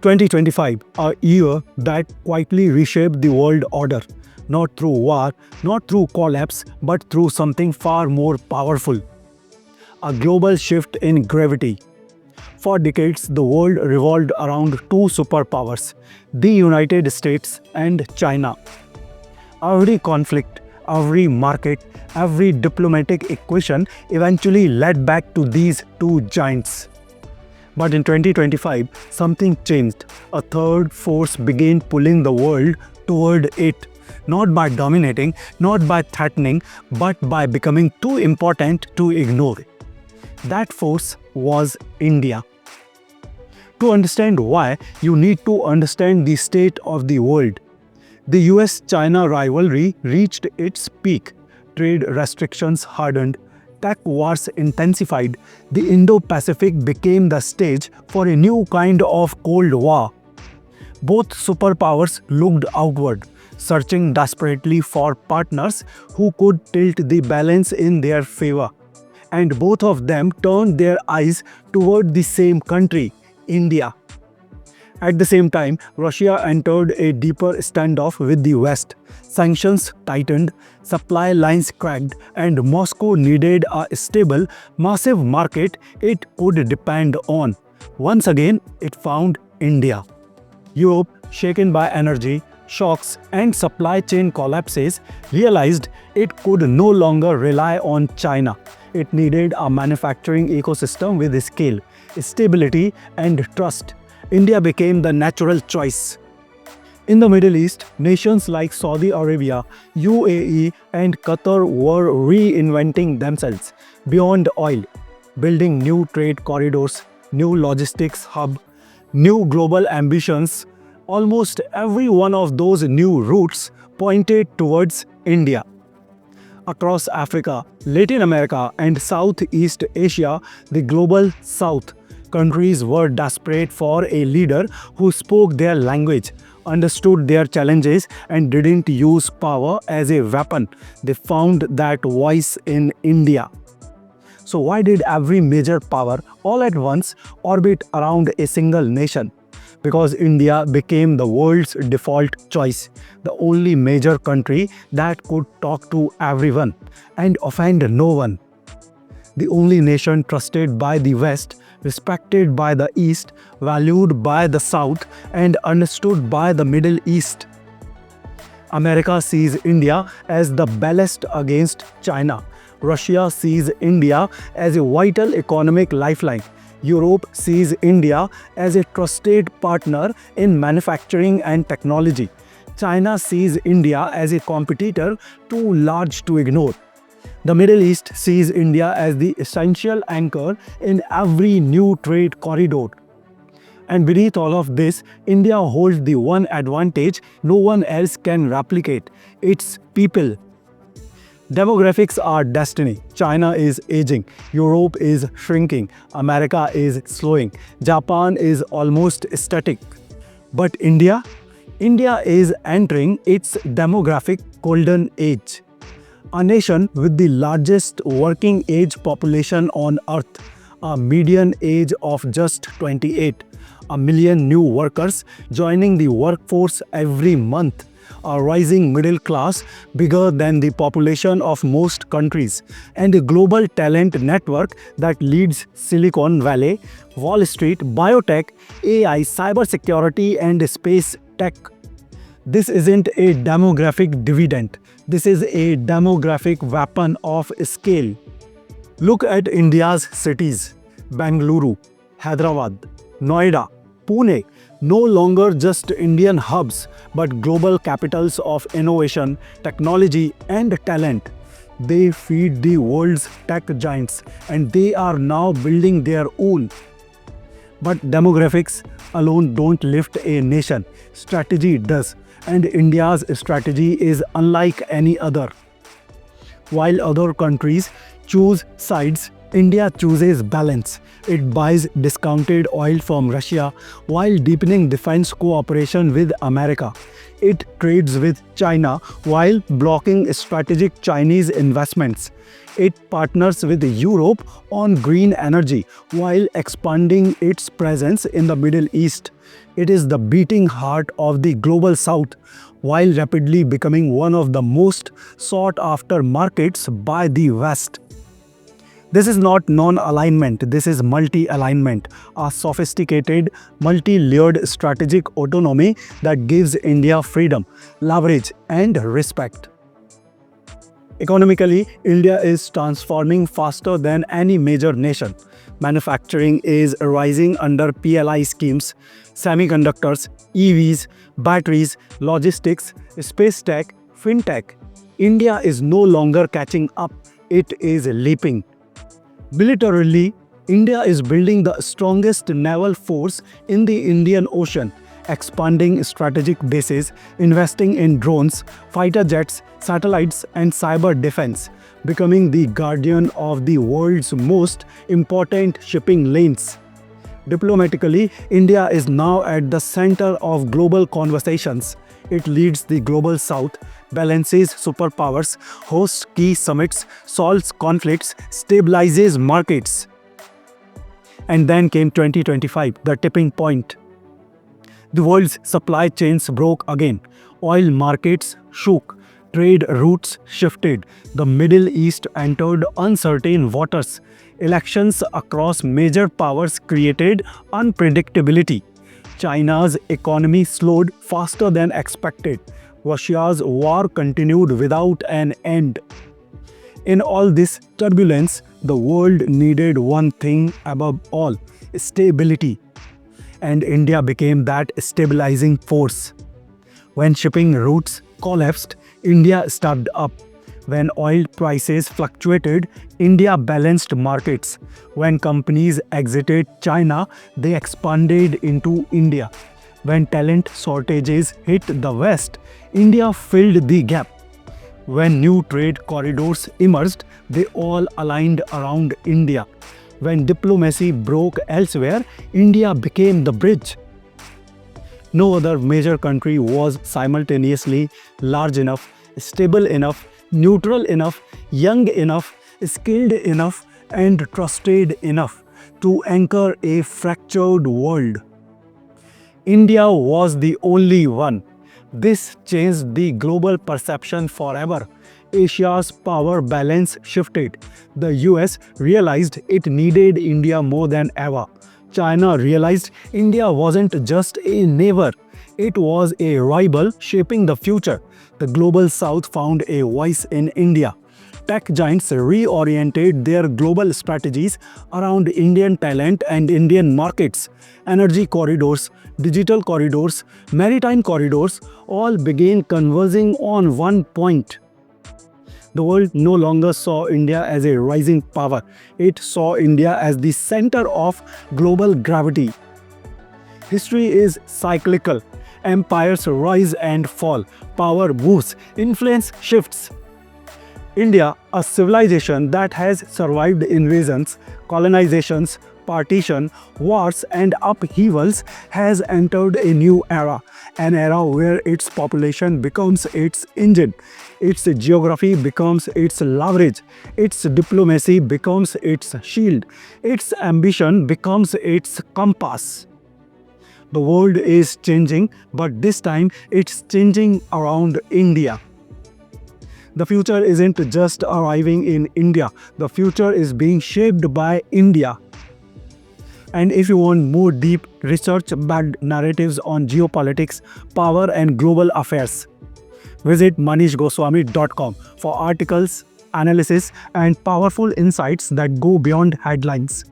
2025, a year that quietly reshaped the world order, not through war, not through collapse, but through something far more powerful, a global shift in gravity. For decades, the world revolved around two superpowers, the United States and China. Every conflict, every market, every diplomatic equation eventually led back to these two giants. But in 2025, something changed. A third force began pulling the world toward it, not by dominating, not by threatening, but by becoming too important to ignore. That force was India. To understand why, you need to understand the state of the world. The US-China rivalry reached its peak. Trade restrictions hardened, tech wars intensified. The Indo-Pacific became the stage for a new kind of Cold War. Both superpowers looked outward, searching desperately for partners who could tilt the balance in their favor. And both of them turned their eyes toward the same country, India. At the same time, Russia entered a deeper standoff with the West. Sanctions tightened, supply lines cracked, and Moscow needed a stable, massive market it could depend on. Once again, it found India. Europe, shaken by energy, shocks, and supply chain collapses, realized it could no longer rely on China. It needed a manufacturing ecosystem with scale, stability, and trust. India became the natural choice. In the Middle East, nations like Saudi Arabia, UAE, and Qatar were reinventing themselves beyond oil, building new trade corridors, new logistics hubs, new global ambitions. Almost every one of those new routes pointed towards India. Across Africa, Latin America, and Southeast Asia, the global South, countries were desperate for a leader who spoke their language, understood their challenges, and didn't use power as a weapon. They found that voice in India. So why did every major power all at once orbit around a single nation? Because India became the world's default choice, the only major country that could talk to everyone and offend no one. The only nation trusted by the West, respected by the East, valued by the South, and understood by the Middle East. America sees India as the ballast against China. Russia sees India as a vital economic lifeline. Europe sees India as a trusted partner in manufacturing and technology. China sees India as a competitor too large to ignore. The Middle East sees India as the essential anchor in every new trade corridor. And beneath all of this, India holds the one advantage no one else can replicate: its people. Demographics are destiny. China is aging, Europe is shrinking, America is slowing, Japan is almost static. But India? India is entering its demographic golden age. A nation with the largest working age population on earth, a median age of just 28, a million new workers joining the workforce every month, a rising middle class bigger than the population of most countries, and a global talent network that leads Silicon Valley, Wall Street, biotech, AI, cybersecurity, and space tech. This isn't a demographic dividend. This is a demographic weapon of scale. Look at India's cities: Bengaluru, Hyderabad, Noida, Pune, no longer just Indian hubs, but global capitals of innovation, technology, and talent. They feed the world's tech giants, and they are now building their own. But demographics alone don't lift a nation. Strategy does, and India's strategy is unlike any other. While other countries choose sides, India chooses balance. It buys discounted oil from Russia while deepening defense cooperation with America. It trades with China while blocking strategic Chinese investments. It partners with Europe on green energy while expanding its presence in the Middle East. It is the beating heart of the global south, while rapidly becoming one of the most sought-after markets by the West. This is not non-alignment, this is multi-alignment, a sophisticated, multi-layered strategic autonomy that gives India freedom, leverage, and respect. Economically, India is transforming faster than any major nation. Manufacturing is rising under PLI schemes, semiconductors, EVs, batteries, logistics, space tech, fintech. India is no longer catching up, it is leaping. Militarily, India is building the strongest naval force in the Indian Ocean, expanding strategic bases, investing in drones, fighter jets, satellites, and cyber defense, becoming the guardian of the world's most important shipping lanes. Diplomatically, India is now at the center of global conversations. It leads the global south, balances superpowers, hosts key summits, solves conflicts, stabilizes markets. And then came 2025, the tipping point. The world's supply chains broke again. Oil markets shook. Trade routes shifted. The Middle East entered uncertain waters. Elections across major powers created unpredictability. China's economy slowed faster than expected. Russia's war continued without an end. In all this turbulence, the world needed one thing above all: stability. And India became that stabilizing force. When shipping routes collapsed, India stepped up. When oil prices fluctuated, India balanced markets. When companies exited China, they expanded into India. When talent shortages hit the West, India filled the gap. When new trade corridors emerged, they all aligned around India. When diplomacy broke elsewhere, India became the bridge. No other major country was simultaneously large enough, stable enough, neutral enough, young enough, skilled enough, and trusted enough to anchor a fractured world. India was the only one. This changed the global perception forever. Asia's power balance shifted. The US realized it needed India more than ever. China realized India wasn't just a neighbor, it was a rival shaping the future. The global south found a voice in India. Tech giants reoriented their global strategies around Indian talent and Indian markets. Energy corridors, digital corridors, maritime corridors all began converging on one point. The world no longer saw India as a rising power. It saw India as the center of global gravity. History is cyclical. Empires rise and fall. Power moves. Influence shifts. India, a civilization that has survived invasions, colonizations, partition, wars, and upheavals, has entered a new era. An era where its population becomes its engine, its geography becomes its leverage, its diplomacy becomes its shield, its ambition becomes its compass. The world is changing, but this time it's changing around India. The future isn't just arriving in India, the future is being shaped by India. And if you want more deep research-backed narratives on geopolitics, power, and global affairs, visit manishgoswami.com for articles, analysis, and powerful insights that go beyond headlines.